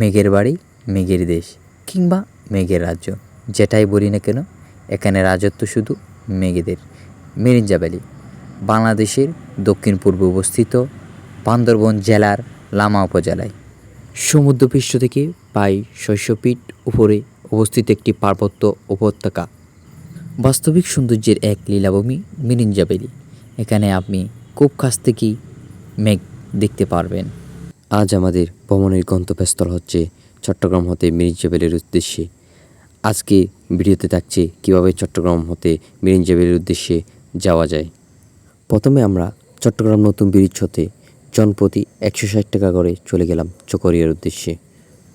মেঘের বাড়ি, মেঘের দেশ কিংবা মেঘের রাজ্য, যেটাই বলি না কেন, এখানে রাজত্ব শুধু মেঘেদের। মিরিঞ্জা ভ্যালি বাংলাদেশের দক্ষিণ পূর্বে অবস্থিত বান্দরবান জেলার লামা উপজেলায় সমুদ্রপৃষ্ঠ থেকে প্রায় 600 ফিট উপরে অবস্থিত একটি পার্বত্য উপত্যকা। বাস্তবিক সৌন্দর্যের এক লীলাভূমি মিরিঞ্জা ভ্যালি। এখানে আপনি খুব কাছ থেকেই মেঘ দেখতে পারবেন। আজ আমাদের ভ্রমণের গন্তব্যস্থল হচ্ছে চট্টগ্রাম হতে মিরিঞ্জা ভ্যালির উদ্দেশ্যে। আজকে ভিডিওতে থাকছে কীভাবে চট্টগ্রাম হতে মিরিঞ্জা ভ্যালির উদ্দেশ্যে যাওয়া যায়। প্রথমে আমরা চট্টগ্রাম নতুন ব্রিজ হতে জনপ্রতি 160 টাকা করে চলে গেলাম চকরিয়ার উদ্দেশ্যে।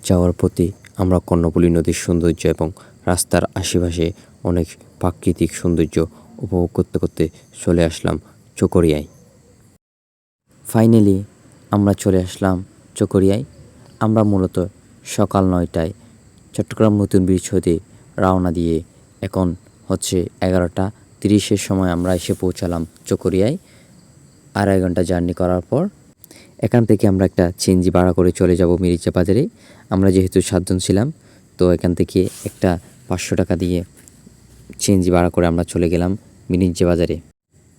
যাওয়ার পথে আমরা কর্ণফুলী নদীর সৌন্দর্য এবং রাস্তার আশেপাশে অনেক প্রাকৃতিক সৌন্দর্য উপভোগ করতে করতে চলে আসলাম চকরিয়ায়। ফাইনালি আমরা চলে আসলাম চকরিয়ায়। আমরা মূলত সকাল 9টায় চট্টগ্রাম নতুন ব্রিজ হতে রওনা দিয়ে এখন হচ্ছে 11:30 সময় আমরা এসে পৌঁছালাম চকরিয়ায়। 2.5 ঘন্টা জার্নি করার পর এখান থেকে আমরা একটা সিএনজি ভাড়া করে চলে যাব মিরিঞ্জা বাজারে। আমরা যেহেতু 7 জন ছিলাম, তো এখান থেকে একটা 500 টাকা দিয়ে সিএনজি ভাড়া করে আমরা চলে গেলাম মিরিঞ্জা বাজারে।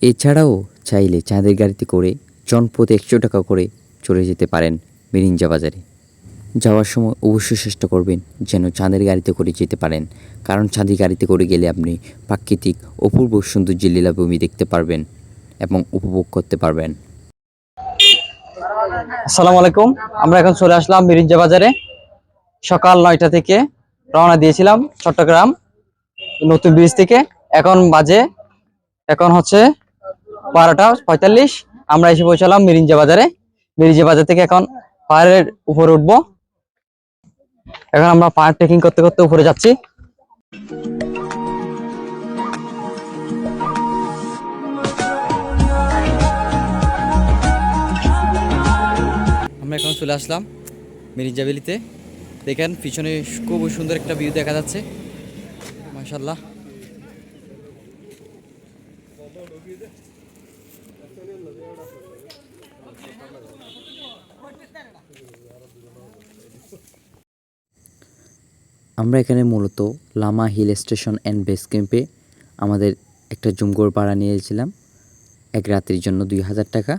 এছাড়াও চাইলে চাঁদের গাড়িতে করে জনপ্রতি 100 টাকা করে চলে যেতে পারেন মিরিঞ্জা বাজারে। যাওয়ার সময় অবশ্যই চেষ্টা করবেন যেন চাঁদের গাড়িতে করে যেতে পারেন, কারণ চাঁদের গাড়িতে করে গেলে আপনি প্রাকৃতিক অপূর্ব সৌন্দর্যের লীলাভূমি দেখতে পারবেন এবং উপভোগ করতে পারবেন। আসসালামু আলাইকুম। আমরা এখন চলে আসলাম মিরিঞ্জা বাজারে। সকাল 9টা থেকে রওনা দিয়েছিলাম চট্টগ্রাম নতুন ব্রিজ থেকে। এখন হচ্ছে 12:45। আমরা এসে পৌঁছালাম মিরিঞ্জা বাজারে। মিরিঞ্জা বাজার থেকে এখন পাহাড়ের উপরে উঠবো। এখন আমরা পাহাড় ট্রেকিং করতে করতে উপরে যাচ্ছি। আমরা এখন চলে আসলাম মিরিঞ্জা ভ্যালিতে। দেখেন পিছনে খুব সুন্দর একটা ভিউ দেখা যাচ্ছে, মাশাআল্লাহ। আমরা এখানে মূলত Lama hill station and base ক্যাম্পে আমাদের একটা জুমঘর ভাড়া নিয়েছিলাম এক রাতের জন্য 2000 টাকা।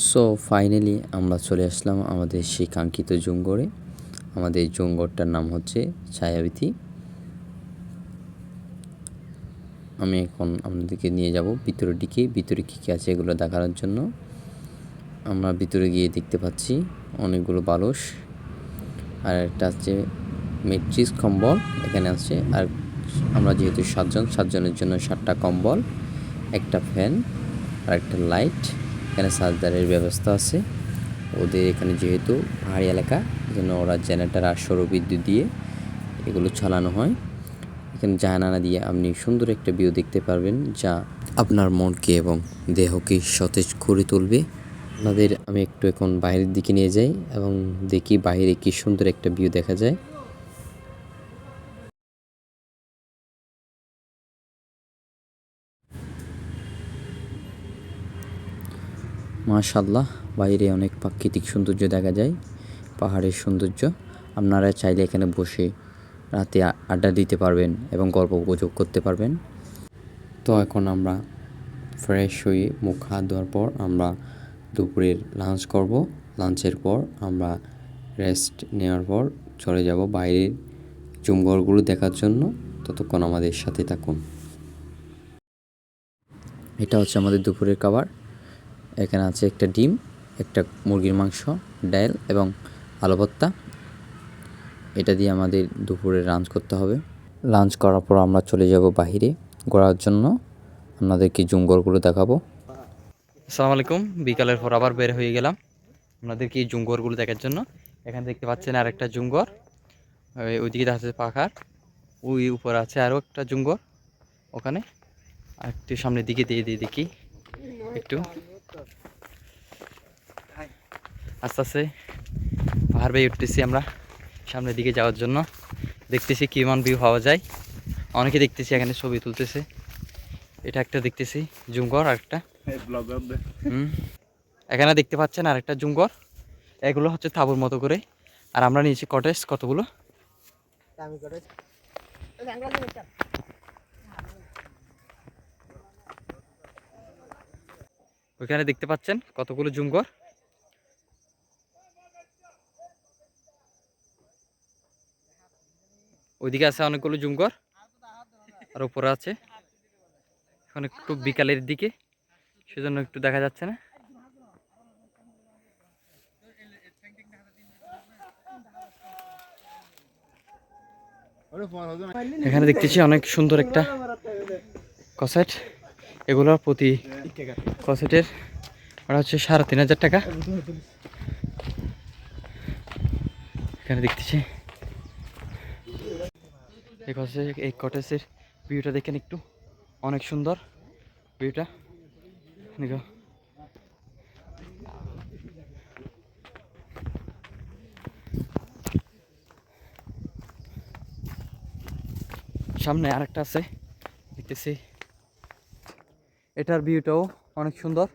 সো ফাইনালি আমরা চলে আসলাম আমাদের সেই কাঙ্ক্ষিত জুমঘরে। আমাদের জুমঘরটার নাম হচ্ছে ছায়াবীথি। আমি এখন আপনাদেরকে নিয়ে যাব ভিতরের দিকে, ভিতরে কী কী আছে এগুলো দেখানোর জন্য। আমরা ভিতরে গিয়ে দেখতে পাচ্ছি অনেকগুলো বালস, আর একটা হচ্ছে ম্যাট্রিক্স কম্বল এখানে আছে। আর আমরা যেহেতু 7 জন, 7 জনের জন্য 7টা কম্বল, একটা ফ্যান আর একটা লাইট। এখানে চার্জারের ব্যবস্থা আছে ওদের এখানে, যেহেতু পাহাড়ি এলাকা যেন ওরা জেনারেটর আর সৌরবিদ্যুৎ দিয়ে এগুলো চালানো হয়। এখানে জানালা দিয়ে আপনি সুন্দর একটা ভিউ দেখতে পারবেন, যা আপনার মনকে এবং দেহকে সতেজ করে তুলবে। আমি একটু এখন বাইরের দিকে নিয়ে যাই এবং দেখি বাইরে কি সুন্দর একটা ভিউ দেখা যায়। মাশাআল্লাহ, বাইরে অনেক প্রাকৃতিক সৌন্দর্য দেখা যায়, পাহাড়ের সৌন্দর্য। আপনারা চাইলে এখানে বসে রাতে আড্ডা দিতে পারবেন এবং গল্প গুজব করতে পারবেন। তো এখন আমরা ফ্রেশ হয়ে মুখ হাত ধোয়ার পর আমরা দুপুরের লাঞ্চ করব। লাঞ্চের পর আমরা রেস্ট নেওয়ার পর চলে যাব বাইরের জুমঘরগুলো দেখার জন্য। ততক্ষণ আমাদের সাথে থাকুন। এটা হচ্ছে আমাদের দুপুরের খাবার। এখানে আছে একটা ডিম, একটা মুরগির মাংস, ডাল এবং আলু ভর্তা। এটা দিয়ে আমাদের দুপুরে লাঞ্চ করতে হবে। লাঞ্চ করার পর আমরা চলে যাব বাইরে ঘোরার জন্য। আপনাদেরকে জুমঘরগুলো দেখাবো। আসসালামু আলাইকুম। বিকালের পর আবার বের হয়ে গেলাম আপনাদেরকে এই জুমঘরগুলো দেখার জন্য। এখানে দেখতে পাচ্ছেন আর একটা জুমঘর, ওইদিকে আছে পাহাড়, ওই উপর আছে আরও একটা জুমঘর। ওখানে আর একটু সামনের দিকে দিয়ে দেখি একটু আস্তে আস্তে পাহাড় বেয়ে উঠতেছি আমরা সামনের দিকে যাওয়ার জন্য। দেখতেছি কেমন ভিউ পাওয়া যায়। অনেকে দেখতেছি এখানে ছবি তুলতেছে। এটা একটা দেখতেছি জুমঘর, আরেকটা এখানে দেখতে পাচ্ছেন আরেকটা জুমঘর। এগুলো হচ্ছে তাঁবুর মতো করে। আর আমরা নিয়েছি কটেজ কতগুলো। ওইখানে দেখতে পাচ্ছেন কতগুলো জুমঘর। ওইদিকে আছে অনেকগুলো জুমঘর, আর উপরে আছে। এখন একটু বিকালের দিকে, সেজন্য একটু দেখা যাচ্ছে না। এখানে দেখতেছি অনেক সুন্দর একটা কসেট। এগুলোর প্রতি কসেটের ওটা হচ্ছে ৩,৫০০ টাকা। এখানে দেখতেছি এই কটেজের ভিউটা দেখেন একটু, অনেক সুন্দর ভিউটা। দেখো সামনে আরেকটা আছে দেখতেছি, এটার ভিউটাও অনেক সুন্দর।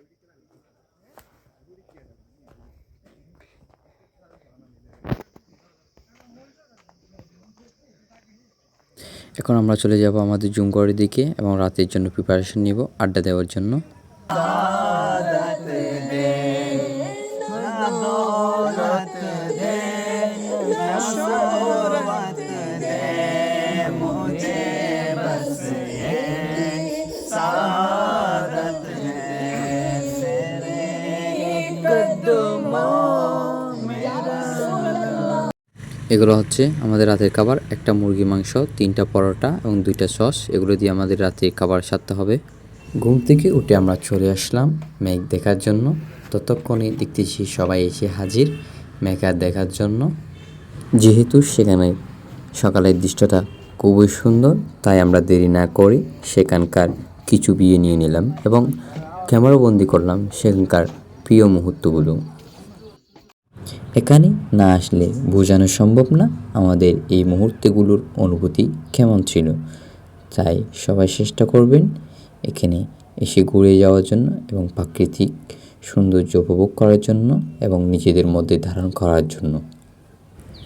এখন আমরা চলে যাব আমাদের জুমঘরের দিকে এবং রাতের জন্য প্রিপারেশন নিব আড্ডা দেওয়ার জন্য। এগুলো হচ্ছে আমাদের রাতের খাবার, একটা মুরগি মাংস, 3টা পরোটা এবং 2টা সস। এগুলো দিয়ে আমাদের রাতের খাবার সারতে হবে। ঘুম থেকে উঠে আমরা চলে আসলাম মেঘ দেখার জন্য। ততক্ষণে দেখতেছি সবাই এসে হাজির মেঘ দেখার জন্য। যেহেতু সেখানে সকালের দৃশ্যটা খুবই সুন্দর, তাই আমরা দেরি না করে সেখানকার কিছু বিয়ে নিয়ে নিলাম এবং ক্যামেরাবন্দি করলাম সেখানকার প্রিয় মুহূর্তগুলো। এখানে না আসলে বোঝানো সম্ভব না আমাদের এই মুহূর্তগুলোর অনুভূতি কেমন ছিল। তাই সবাই চেষ্টা করবেন এখানে এসে ঘুরে যাওয়ার জন্য এবং প্রাকৃতিক সৌন্দর্য উপভোগ করার জন্য এবং নিজেদের মধ্যে ধারণ করার জন্য।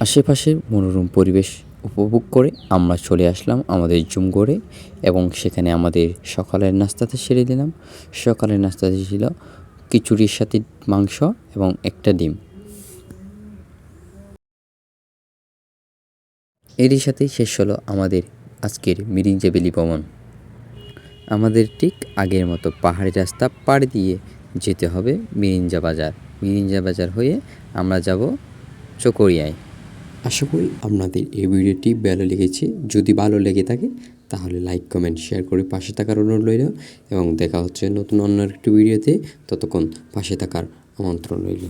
আশেপাশের মনোরম পরিবেশ উপভোগ করে আমরা চলে আসলাম আমাদের জুমঘরে এবং সেখানে আমাদের সকালের নাস্তাতে সেরে দিলাম। সকালের নাস্তাতে ছিল খিচুড়ির সাথে মাংস এবং একটা ডিম। এরই সাথেই শেষ হলো আমাদের আজকের মিরিঞ্জা ভ্যালি ভ্রমণ। আমাদের ঠিক আগের মতো পাহাড়ি রাস্তা পাড়ি দিয়ে যেতে হবে মিরিঞ্জা বাজার। মিরিঞ্জা বাজার হয়ে আমরা যাব চকরিয়ায়। আশা করি আপনাদের এই ভিডিওটি ভালো লেগেছে। যদি ভালো লেগে থাকে তাহলে লাইক কমেন্ট শেয়ার করে পাশে থাকার অনুরোধ রইল এবং দেখা হচ্ছে নতুন অন্য একটি ভিডিওতে। ততক্ষণ পাশে থাকার আমন্ত্রণ রইল।